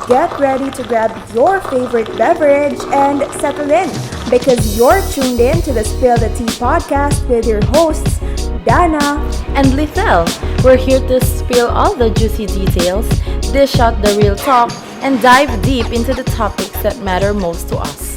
Get ready to grab your favorite beverage and settle in because you're tuned in to the Spill the Tea podcast with your hosts, Dana and Lithel. We're here to spill all the juicy details, dish out the real talk, and dive deep into the topics that matter most to us.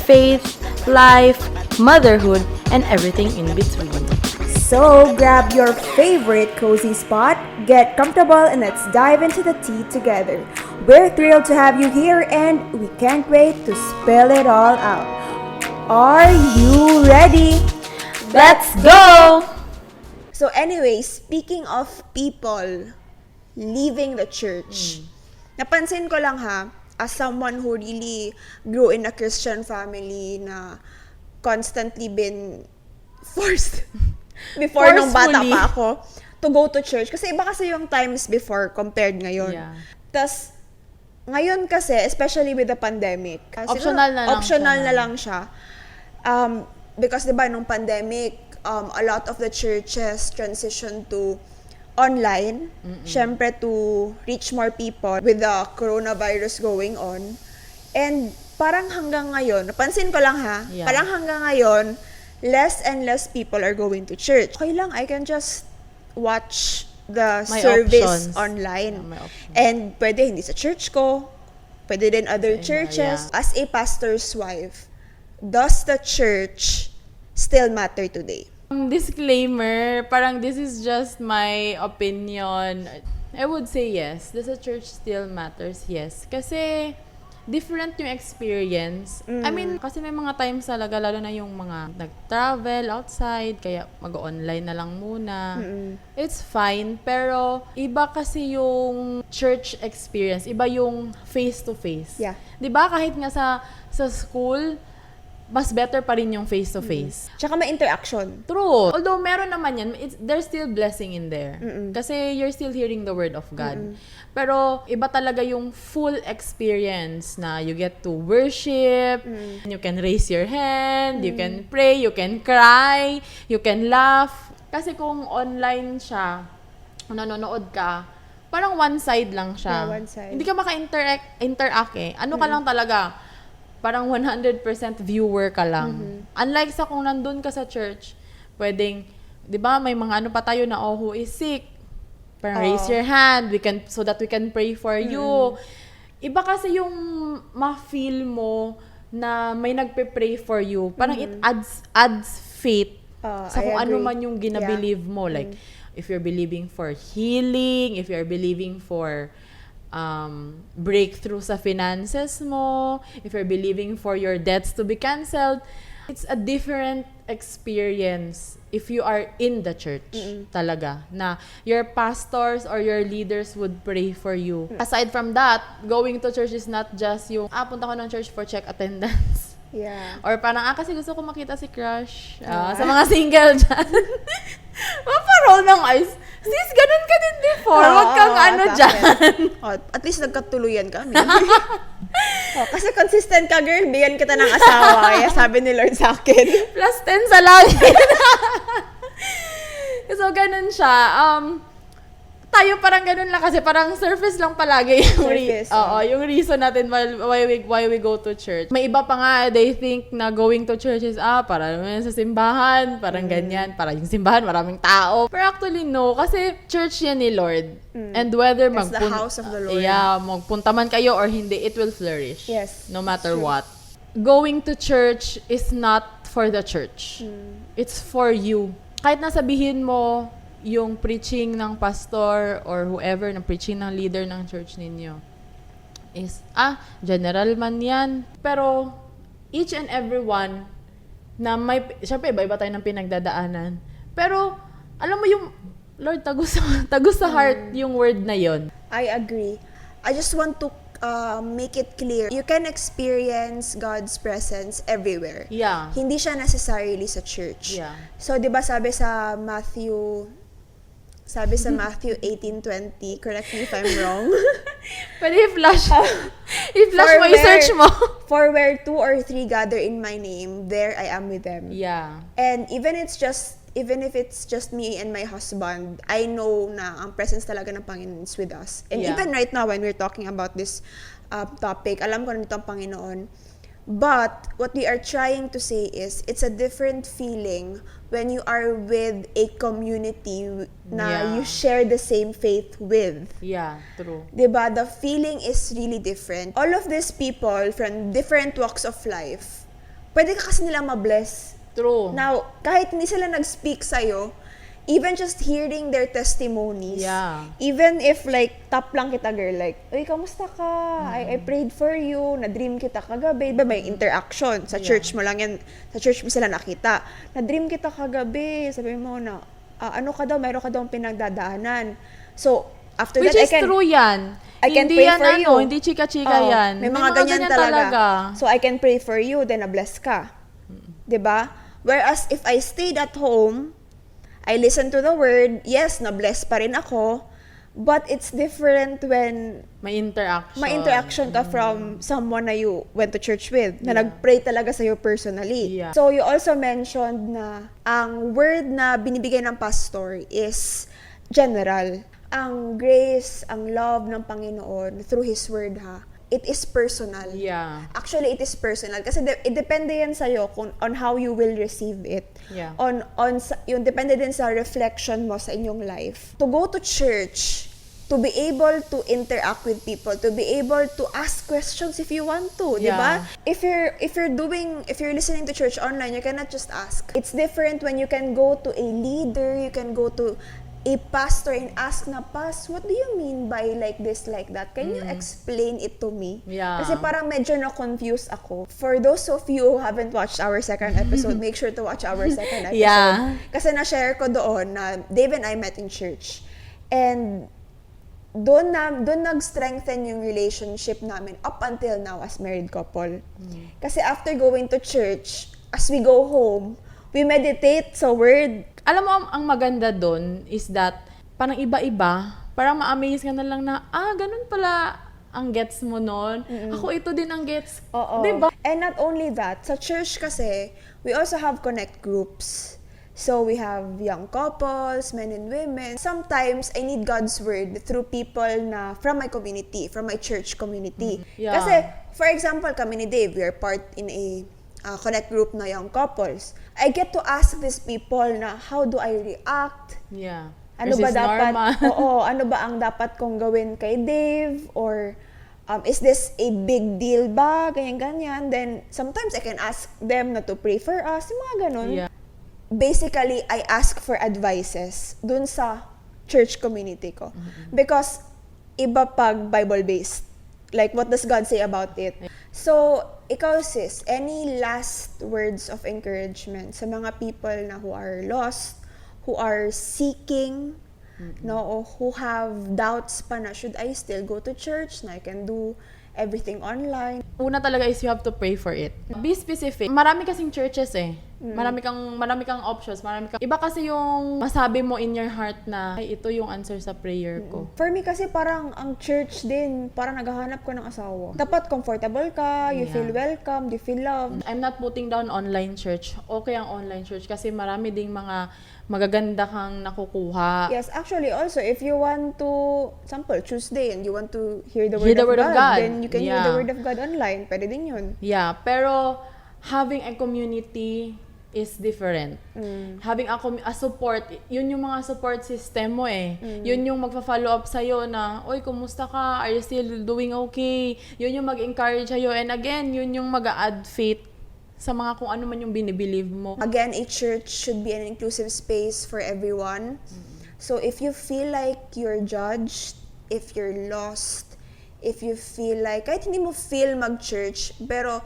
Faith, life, motherhood, and everything in between. So grab your favorite cozy spot, get comfortable, and let's dive into the tea together. We're thrilled to have you here and we can't wait to spill it all out. Are you ready? Let's go! So anyway, speaking of people leaving the church, napansin ko lang ha, as someone who really grew in a Christian family na constantly been forced before nung bata pa ako to go to church. Kasi iba kasi yung times before compared ngayon. Yeah. Tas, ngayon kasi, especially with the pandemic, Optional na lang siya. Because diba, nung pandemic, a lot of the churches transitioned to online, syempre to reach more people with the coronavirus going on. And parang hanggang ngayon, napansin ko lang ha, parang hanggang ngayon, less and less people are going to church. Okay lang, I can just watch the service online. And pwede hindi sa church ko, pwede din other churches. As a pastor's wife, does the church still matter today? Disclaimer, parang this is just my opinion. I would say yes. Does the church still matters? Yes. Kasi different yung experience. I mean, kasi may mga times talaga, lalo na yung mga nag-travel outside, kaya mag-online na lang muna. It's fine, pero iba kasi yung church experience. Iba yung face-to-face. Yeah. Diba? Kahit nga sa school, mas better pa rin yung face-to-face. Tsaka may interaction. True. Although meron naman yan, there's still blessing in there. Kasi you're still hearing the word of God. Pero iba talaga yung full experience na you get to worship, you can raise your hand, you can pray, you can cry, you can laugh. Kasi kung online siya, kung nanonood ka, parang one side lang siya. Yeah, one side. Hindi ka maka-interact eh. Ano ka lang talaga, parang 100% viewer ka lang. Unlike sa kung nandun ka sa church, pwedeng, di ba, may mga ano pa tayo na, who is sick? Parang raise your hand, so that we can pray for you. Iba kasi yung ma-feel mo na may nagpe-pray for you. Parang it adds faith sa kung ano man yung ginabelieve mo. Like, if you're believing for healing, if you're believing for breakthrough sa finances mo, if you're believing for your debts to be canceled, it's a different experience if you are in the church talaga, na your pastors or your leaders would pray for you. Aside from that, going to church is not just yung, punta ko ng church for check attendance. Yeah. Or parang, kasi gusto ko makita si crush. Sa mga single dyan. Maparol ng eyes. Sis, ganun ka din before. Huwag kang dyan. At least nagkatuluyan kami. Kasi consistent ka, girl. Bigyan kita ng asawa. Kaya sabi ni Lord sa akin. Plus 10 sa langit. So, ganun siya. Tayo parang ganun lang kasi parang surface lang palagi yung yung reason natin why we go to church. May iba pa nga, they think na going to church is para naman sa simbahan, parang ganyan, para yung simbahan maraming tao. Pero actually no, kasi church yan ni Lord. And whether it's the house of the Lord. Yeah, magpunta man kayo or hindi, it will flourish. Yes. No matter what. Going to church is not for the church. It's for you. Kahit nasabihin mo yung preaching ng pastor or whoever, ng preaching ng leader ng church ninyo is, general man yan. Pero, each and every one na may, syempre, iba-iba tayo ng pinagdadaanan. Pero, alam mo yung, Lord, tagus sa heart yung word na yon. I agree. I just want to make it clear. You can experience God's presence everywhere. Yeah. Hindi siya necessarily sa church. Yeah. So, di ba sabi sa Matthew 18:20, correct me if I'm wrong. Pwede i-flash. I-flash mo, i-search mo. For where 2 or 3 gather in my name, there I am with them. Yeah. And even it's just even if it's just me and my husband, I know na ang presence talaga ng Panginoon is with us. And Yeah. even right now, when we're talking about this topic, alam ko na nito ang Panginoon. But what we are trying to say is, it's a different feeling when you are with a community na Yeah. you share the same faith with. Yeah, true. Diba? The feeling is really different. All of these people from different walks of life, pwede ka kasi nilang ma-bless. True. Now, kahit hindi sila nag-speak sa'yo, even just hearing their testimonies, Yeah. even if like, tap lang kita girl, like, uy, kamusta ka? I prayed for you, na-dream kita kagabi. Diba may interaction? Sa church mo lang yan, sa church mo sila nakita. Na-dream kita kagabi, sabi mo na, ano ka daw, mayroon ka daw pinagdadaanan. So, after Which that, is true yan. I can Hindi pray yan for ano, you. hindi chika-chika Oo, yan. May mga ganyan talaga. talaga. So, I can pray for you, then na-bless ka. 'Di ba? Whereas, if I stayed at home, I listened to the word, yes, na-bless pa rin ako, but it's different when May interaction. may interaction ka from someone na you went to church with, na nag-pray talaga sa'yo personally. Yeah. So, you also mentioned na ang word na binibigay ng pastor is general. Ang grace, ang love ng Panginoon through His word it is personal. Yeah. Actually, it is personal kasi it depende yan sa'yo kung on how you will receive it. Yeah. Yung depende din sa reflection mo sa inyong life. To go to church, to be able to interact with people, to be able to ask questions if you want to, di ba? Yeah. If you're listening to church online, you cannot just ask. It's different when you can go to a leader, you can go to a pastor and ask na, Pas, what do you mean by like this, like that? Can you explain it to me? Yeah. Kasi parang medyo na-confuse ako. For those of you who haven't watched our second episode, make sure to watch our second episode. Yeah. Kasi na-share ko doon na Dave and I met in church. And doon nag-strengthen yung relationship namin up until now as married couple. Kasi after going to church, as we go home, we meditate sa word. Alam mo, ang maganda doon is that parang iba-iba, parang ma-amaze ka na lang na, ganun pala ang gets mo nun. Ako ito din ang gets. Oo. Diba? And not only that, sa church kasi, we also have connect groups. So we have young couples, men and women. Sometimes, I need God's word through people na from my community, from my church community. Yeah. Kasi, for example, kami ni Dave, we are part in a connect group na young couples. I get to ask these people na, how do I react? Yeah. Ano ba Versus dapat? Norma. Ano ba ang dapat kong gawin kay Dave? Or is this a big deal ba? Ganyan-ganyan. Then sometimes I can ask them na to pray for us, yung mga ganun. Yeah. Basically, I ask for advices dun sa church community ko. Because iba pag Bible-based. Like, what does God say about it? So, ikaw sis, any last words of encouragement sa mga people na who are lost, who are seeking, no, or who have doubts pa na, should I still go to church? Na I can do everything online. Una talaga is you have to pray for it. Be specific. Marami kasing churches eh. Marami kang options, iba kasi yung masabi mo in your heart na ay ito yung answer sa prayer ko. For me kasi parang ang church din, parang naghahanap ko ng asawa. Dapat comfortable ka, you feel welcome, you feel loved. I'm not putting down online church. Okay ang online church kasi marami ding mga magaganda kang nakukuha. Yes, actually also, if you want to, example, Tuesday, and you want to hear the Hear word, the of, word of God, God. then you can hear Yeah. the word of God online. Pwede din yun. Yeah, pero having a community is different. Having a support, yun yung mga support system mo eh. Yun yung magfa-follow up sa'yo na, oy, kumusta ka? Are you still doing okay? Yun yung mag-encourage sa'yo. And again, yun yung mag-add faith sa mga kung ano man yung binibelieve mo. Again, a church should be an inclusive space for everyone. So if you feel like you're judged, if you're lost, if you feel like, kahit hindi mo feel mag-church, pero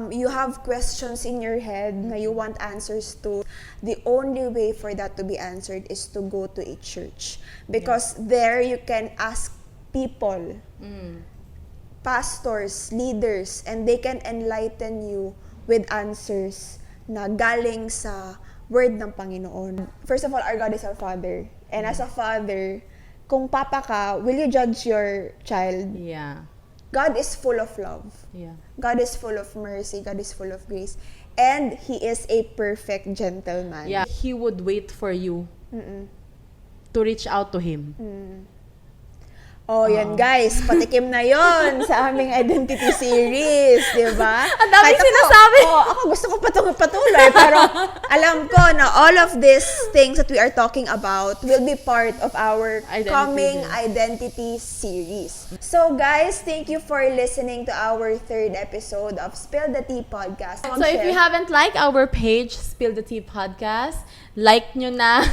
you have questions in your head na you want answers to, the only way for that to be answered is to go to a church. Because there you can ask people, pastors, leaders, and they can enlighten you with answers na galing sa word ng Panginoon. First of all, our God is our Father. And as a father, kung papa ka, will you judge your child? Yeah. God is full of love. Yeah. God is full of mercy. God is full of grace. And he is a perfect gentleman. Yeah, he would wait for you to reach out to him. Oh, yan guys, patikim na yon sa aming identity series, di ba? Ang dami Kahit sinasabi. Ako gusto ko patuloy, pero alam ko na all of these things that we are talking about will be part of our Identity coming series. identity series. So guys, thank you for listening to our third episode of Spill the Tea Podcast. So if you haven't liked our page, Spill the Tea Podcast, like nyo na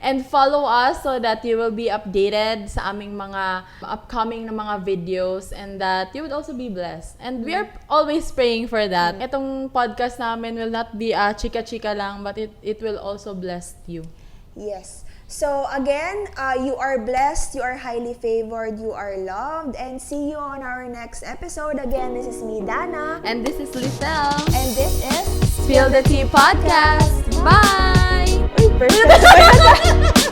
and follow us so that you will be updated sa aming mga upcoming na mga videos and that you would also be blessed. And we are always praying for that. Itong podcast namin will not be chika-chika lang, but it will also bless you. Yes. So again, you are blessed, you are highly favored, you are loved, and see you on our next episode. Again, this is me, Dana. And this is Lisel. And this is Spill the Tea Podcast. Bye! Uy, perfect.